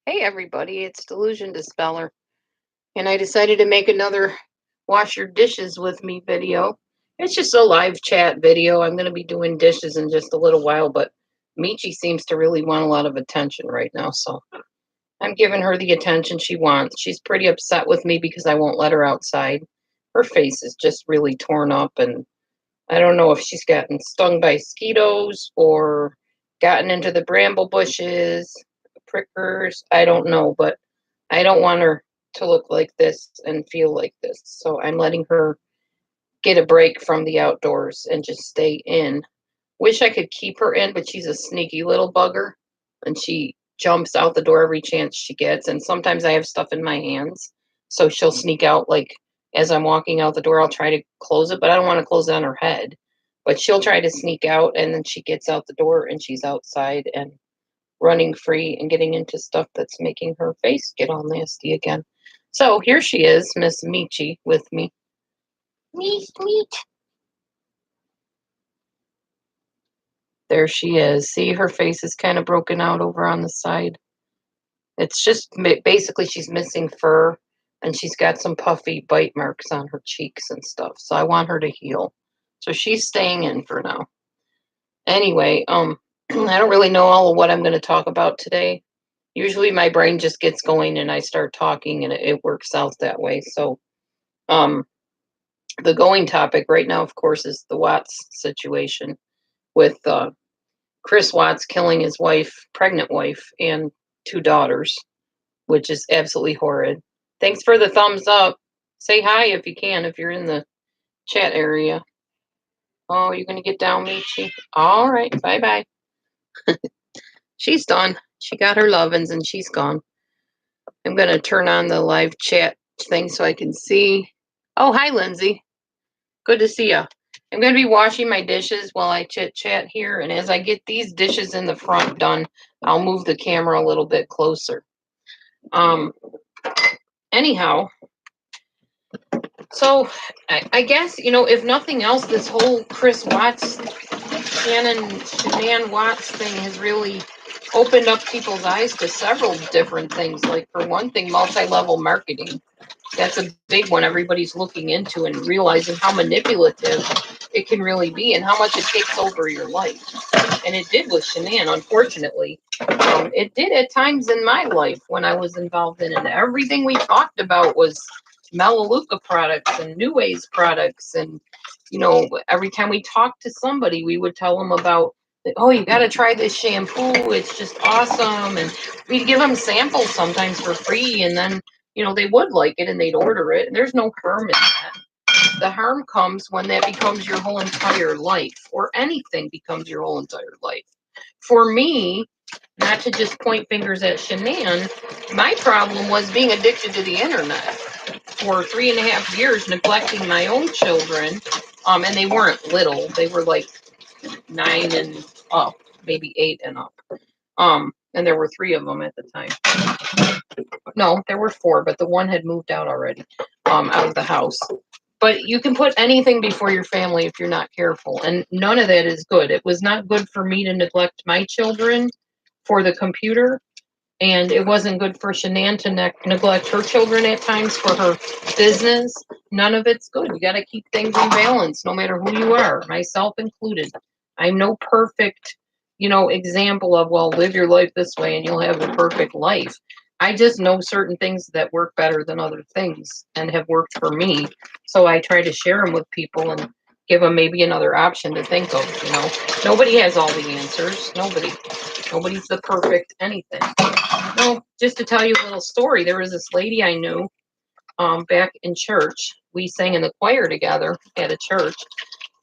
Hey everybody, it's Delusion Dispeller, and I decided to make another wash your dishes with me video. It's just a live chat video. I'm going to be doing dishes in just a little while, but Michi seems to really want a lot of attention right now, so I'm giving her the attention she wants. She's pretty upset with me because I won't let her outside. Her face is just really torn up, and I don't know if she's gotten stung by mosquitoes or gotten into the bramble bushes, prickers. I don't know, but I don't want her to look like this and feel like this. So I'm letting her get a break from the outdoors and just stay in. Wish I could keep her in, but she's a sneaky little bugger and she jumps out the door every chance she gets. And sometimes I have stuff in my hands. So she'll sneak out like as I'm walking out the door, I'll try to close it, but I don't want to close it on her head. But she'll try to sneak out and then she gets out the door and she's outside and running free and getting into stuff that's making her face get all nasty again. So here she is, Miss Michi, with me. Meet, meet. There she is. See, her face is kind of broken out over on the side. It's just basically she's missing fur and she's got some puffy bite marks on her cheeks and stuff. So I want her to heal. So she's staying in for now. Anyway, I don't really know all of what I'm going to talk about today. Usually my brain just gets going and I start talking and it works out that way. So, um, the going topic right now, of course, is the Watts situation with Chris Watts killing his wife, pregnant wife, and two daughters, which is absolutely horrid. Thanks for the thumbs up. Say hi if you can, if you're in the chat area. Oh, you're going to get down, Michi? All right, bye bye. She's done. She got her lovin's and she's gone. I'm going to turn on the live chat thing so I can see. Oh, hi, Lindsay. Good to see you. I'm going to be washing my dishes while I chit chat here. And as I get these dishes in the front done, I'll move the camera a little bit closer. Anyhow, so I guess, if nothing else, this whole Chris Watts, Shanann Watts thing has really opened up people's eyes to several different things. Like, for one thing, multi-level marketing. That's a big one everybody's looking into and realizing how manipulative it can really be and how much it takes over your life. And it did with Shanann, unfortunately. It did at times in my life when I was involved in it. Everything we talked about was Melaleuca products and New Ways products. And, every time we talked to somebody, we would tell them about, oh, you got to try this shampoo. It's just awesome. And we'd give them samples sometimes for free. And then, they would like it and they'd order it. And there's no harm in that. The harm comes when that becomes your whole entire life, or anything becomes your whole entire life. For me, not to just point fingers at Shanann, my problem was being addicted to the internet for 3.5 years, neglecting my own children. And they weren't little; they were like 9 and up, maybe 8 and up. And there were 3 of them at the time. No, there were 4, but the one had moved out already, out of the house. But you can put anything before your family if you're not careful, and none of that is good. It was not good for me to neglect my children for the computer, and it wasn't good for Shanann to neglect her children at times for her business. None of it's good. You got to keep things in balance, no matter who you are, myself included. I'm no perfect, example of, well, live your life this way and you'll have the perfect life. I just know certain things that work better than other things and have worked for me. So I try to share them with people and give them maybe another option to think of. Nobody has all the answers. Nobody's the perfect anything. No, just to tell you a little story, there was this lady I knew back in church. We sang in the choir together at a church.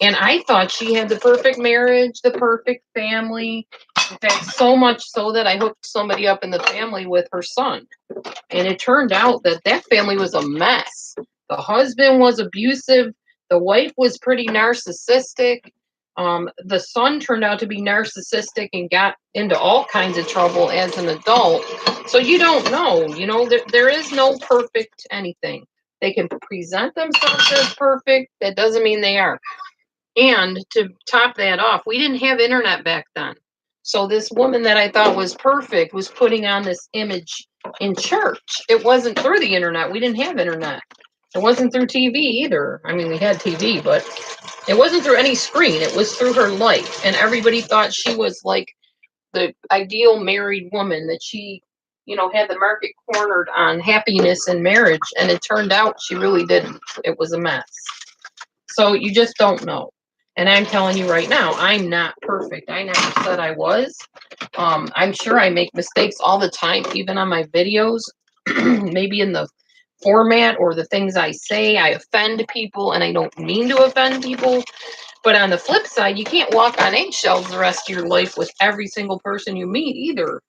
And I thought she had the perfect marriage, the perfect family. In fact, so much so that I hooked somebody up in the family with her son. And it turned out that that family was a mess. The husband was abusive. The wife was pretty narcissistic. The son turned out to be narcissistic and got into all kinds of trouble as an adult. So you don't know, there is no perfect anything. They can present themselves as perfect. That doesn't mean they are. And to top that off, we didn't have internet back then. So this woman that I thought was perfect was putting on this image in church. It wasn't through the internet. We didn't have internet. It wasn't through TV either. I mean, we had TV, but it wasn't through any screen. It was through her life. And everybody thought she was like the ideal married woman, that she, had the market cornered on happiness and marriage. And it turned out she really didn't. It was a mess. So you just don't know. And I'm telling you right now, I'm not perfect. I never said I was. I'm sure I make mistakes all the time, even on my videos, maybe in the format or the things I say. I offend people, and I don't mean to offend people. But on the flip side, you can't walk on eggshells the rest of your life with every single person you meet either.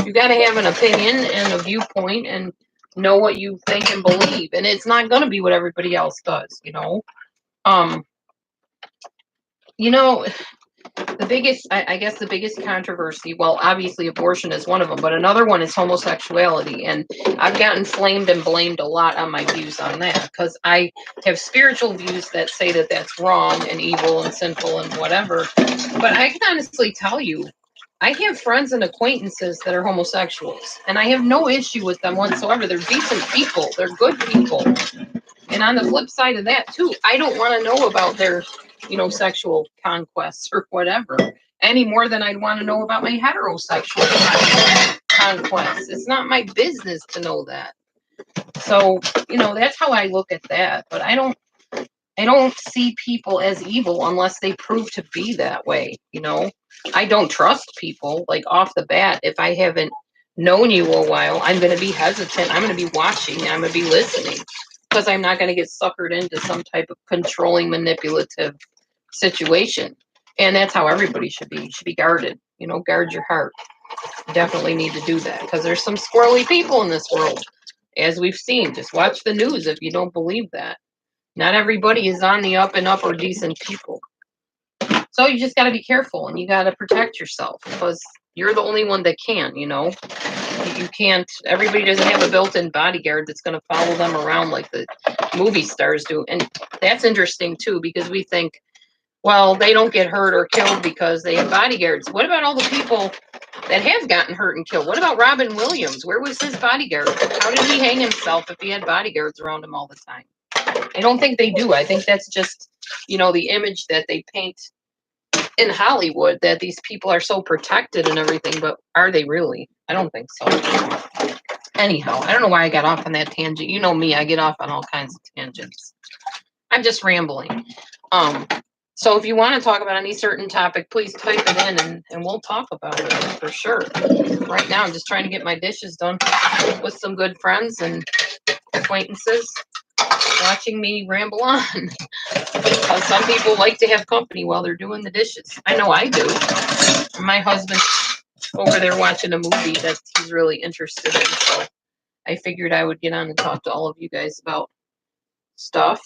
You got to have an opinion and a viewpoint and know what you think and believe. And it's not going to be what everybody else does, Um, the biggest, I guess the biggest controversy, well, obviously abortion is one of them, but another one is homosexuality. And I've gotten flamed and blamed a lot on my views on that, because I have spiritual views that say that that's wrong and evil and sinful and whatever. But I can honestly tell you, I have friends and acquaintances that are homosexuals, and I have no issue with them whatsoever. They're decent people. They're good people. And on the flip side of that too, I don't want to know about their, sexual conquests or whatever, any more than I'd want to know about my heterosexual conquests. It's not my business to know that. So, that's how I look at that. But I don't see people as evil unless they prove to be that way, I don't trust people like off the bat. If I haven't known you a while, I'm going to be hesitant. I'm going to be watching. I'm going to be listening, because I'm not going to get suckered into some type of controlling, manipulative situation. And that's how everybody should be. You should be guarded. Guard your heart. You definitely need to do that, because there's some squirrely people in this world, as we've seen. Just watch the news if you don't believe that. Not everybody is on the up and up or decent people. So you just got to be careful, and you got to protect yourself, because you're the only one that can, You can't, everybody doesn't have a built-in bodyguard that's going to follow them around like the movie stars do. And that's interesting too, because we think, well, they don't get hurt or killed because they have bodyguards. What about all the people that have gotten hurt and killed? What about Robin Williams? Where was his bodyguard? How did he hang himself if he had bodyguards around him all the time? I don't think they do. I think that's just, the image that they paint in Hollywood, that these people are so protected and everything, but are they really? I don't think so. Anyhow, I don't know why I got off on that tangent. You know me, I get off on all kinds of tangents. I'm just rambling. So if you want to talk about any certain topic, please type it in, and we'll talk about it for sure. Right now, I'm just trying to get my dishes done with some good friends and acquaintances watching me ramble on. Because some people like to have company while they're doing the dishes. I know I do. My husband's over there watching a movie that he's really interested in, so I figured I would get on and talk to all of you guys about stuff.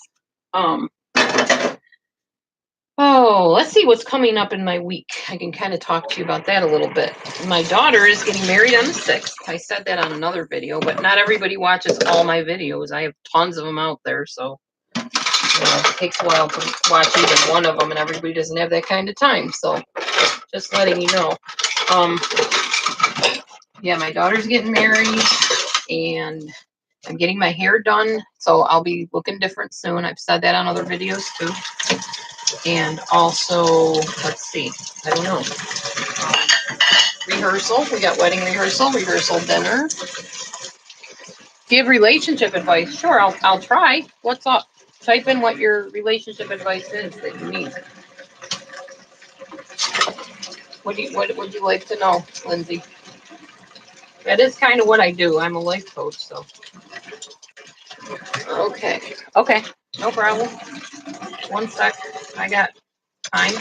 Let's see what's coming up in my week. I can kind of talk to you about that a little bit. My daughter is getting married on the 6th. I said that on another video, but not everybody watches all my videos. I have tons of them out there, so it takes a while to watch even one of them, and everybody doesn't have that kind of time. So just letting you know. Yeah, my daughter's getting married, and I'm getting my hair done, so I'll be looking different soon. I've said that on other videos too. And also, let's see, I don't know. Rehearsal. We got wedding rehearsal dinner. Give relationship advice. Sure, I'll try. What's up? Type in what your relationship advice is that you need. What would you like to know, Lindsay? That is kind of what I do. I'm a life coach, so. Okay, no problem. One sec. I got time.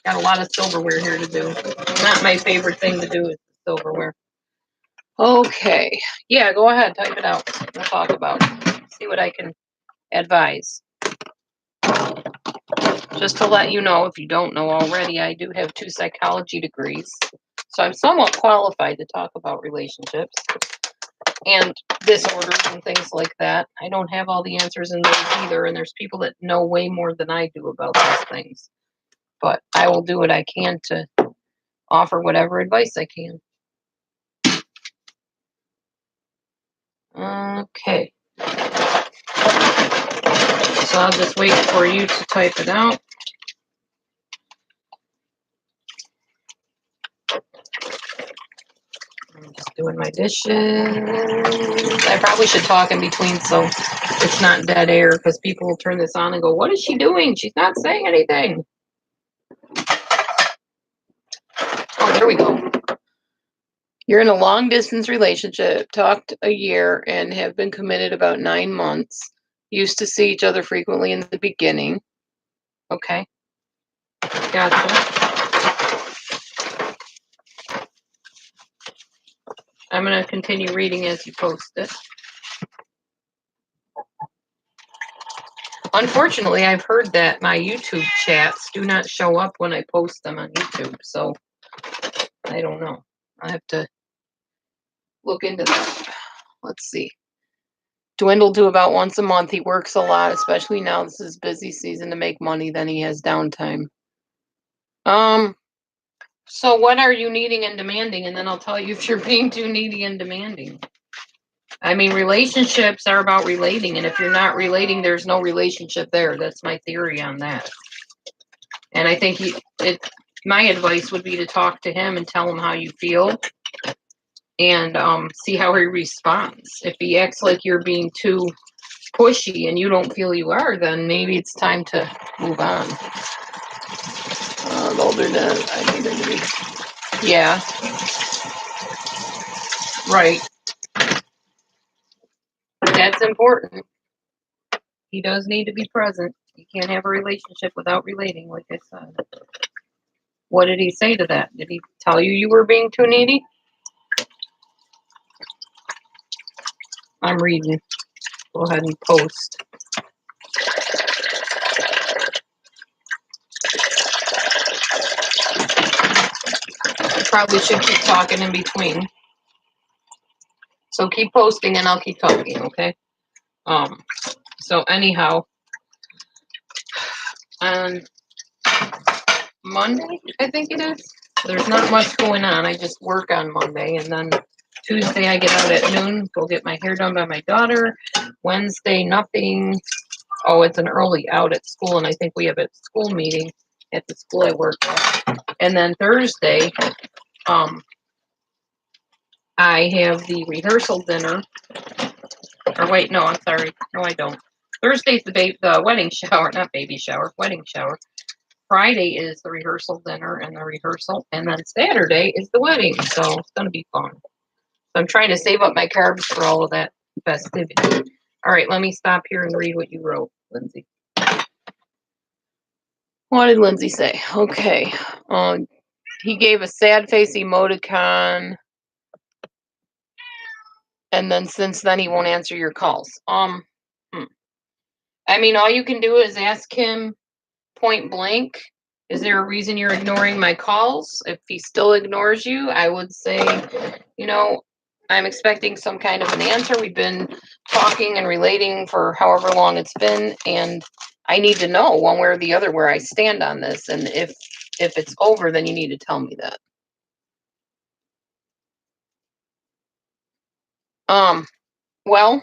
Got a lot of silverware here to do. Not my favorite thing to do is silverware. Okay. Yeah, go ahead. Type it out. We'll talk about it. See what I can advise. Just to let you know, if you don't know already, I do have 2 psychology degrees. So I'm somewhat qualified to talk about relationships and disorders and things like that. I don't have all the answers in those either, and there's people that know way more than I do about these things. But I will do what I can to offer whatever advice I can. Okay. So I'll just wait for you to type it out. I'm just doing my dishes. I probably should talk in between so it's not dead air, because people will turn this on and go, what is she doing? She's not saying anything. Oh, there we go. You're in a long distance relationship, talked a year, and have been committed about 9 months. Used to see each other frequently in the beginning. Okay. Gotcha. I'm going to continue reading as you post it. Unfortunately, I've heard that my YouTube chats do not show up when I post them on YouTube, so I don't know. I have to look into that. Let's see. Dwindled to about once a month. He works a lot, especially now this is busy season to make money, then he has downtime. So what are you needing and demanding? And then I'll tell you if you're being too needy and demanding. I mean, relationships are about relating, and if you're not relating, there's no relationship there. That's my theory on that. And I think my advice would be to talk to him and tell him how you feel, and see how he responds. If he acts like you're being too pushy and you don't feel you are, then maybe it's time to move on. The older I need him to be. Yeah. Right. That's important. He does need to be present. You can't have a relationship without relating, like I said. What did he say to that? Did he tell you were being too needy? I'm reading. Go ahead and post. I probably should keep talking in between. So keep posting and I'll keep talking, okay? So anyhow, on Monday, I think it is. There's not much going on. I just work on Monday, and then Tuesday I get out at noon, go get my hair done by my daughter. Wednesday, nothing. Oh, it's an early out at school, and I think we have a school meeting at the school I work at. And then Thursday, I have the rehearsal dinner. Or wait, no, I'm sorry. No, I don't. Thursday's the wedding shower, not baby shower, wedding shower. Friday is the rehearsal dinner and the rehearsal, and then Saturday is the wedding. So it's gonna be fun. So I'm trying to save up my carbs for all of that festivity. All right, let me stop here and read what you wrote, Lindsay. What did Lindsay say? Okay. He gave a sad face emoticon. And then since then he won't answer your calls. I mean, all you can do is ask him point blank, is there a reason you're ignoring my calls? If he still ignores you, I would say, I'm expecting some kind of an answer. We've been talking and relating for however long it's been, and I need to know one way or the other where I stand on this. And if it's over, then you need to tell me that. Well,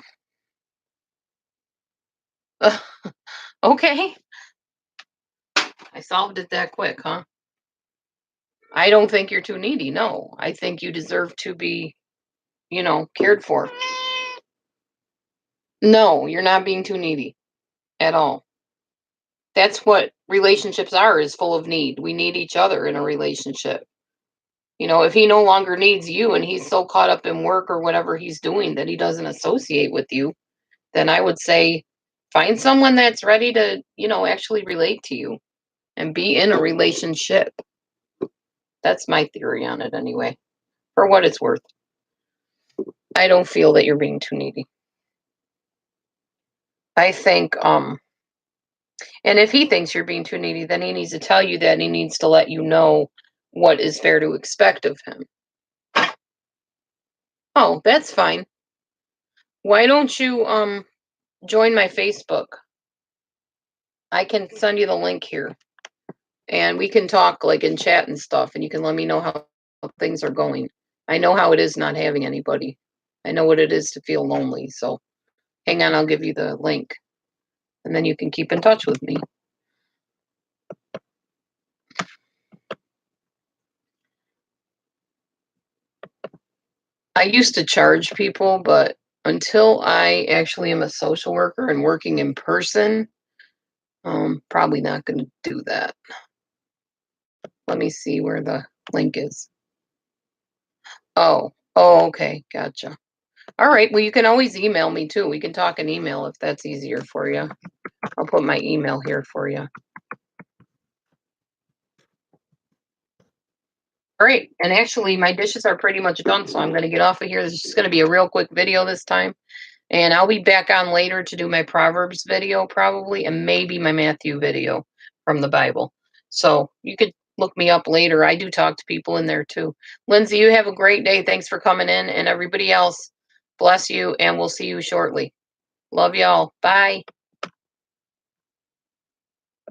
okay. I solved it that quick, huh? I don't think you're too needy. No, I think you deserve to be, cared for. No, you're not being too needy at all. That's what relationships are, is full of need. We need each other in a relationship. If he no longer needs you and he's so caught up in work or whatever he's doing that he doesn't associate with you, then I would say find someone that's ready to, actually relate to you and be in a relationship. That's my theory on it anyway, for what it's worth. I don't feel that you're being too needy. I think, and if he thinks you're being too needy, then he needs to tell you that, and he needs to let you know what is fair to expect of him. Oh, that's fine. Why don't you join my Facebook? I can send you the link here. and we can talk like in chat and stuff, and you can let me know how things are going. I know how it is not having anybody. I know what it is to feel lonely. So hang on, I'll give you the link, and then you can keep in touch with me. I used to charge people, but until I actually am a social worker and working in person, probably not going to do that. Let me see where the link is. Oh, okay, gotcha. All right, well, you can always email me too. We can talk in email if that's easier for you. I'll put my email here for you. All right, and actually, my dishes are pretty much done, so I'm going to get off of here. This is just going to be a real quick video this time. And I'll be back on later to do my Proverbs video, probably, and maybe my Matthew video from the Bible. So you could look me up later. I do talk to people in there too. Lindsay, you have a great day. Thanks for coming in. And everybody else, bless you, and we'll see you shortly. Love y'all. Bye.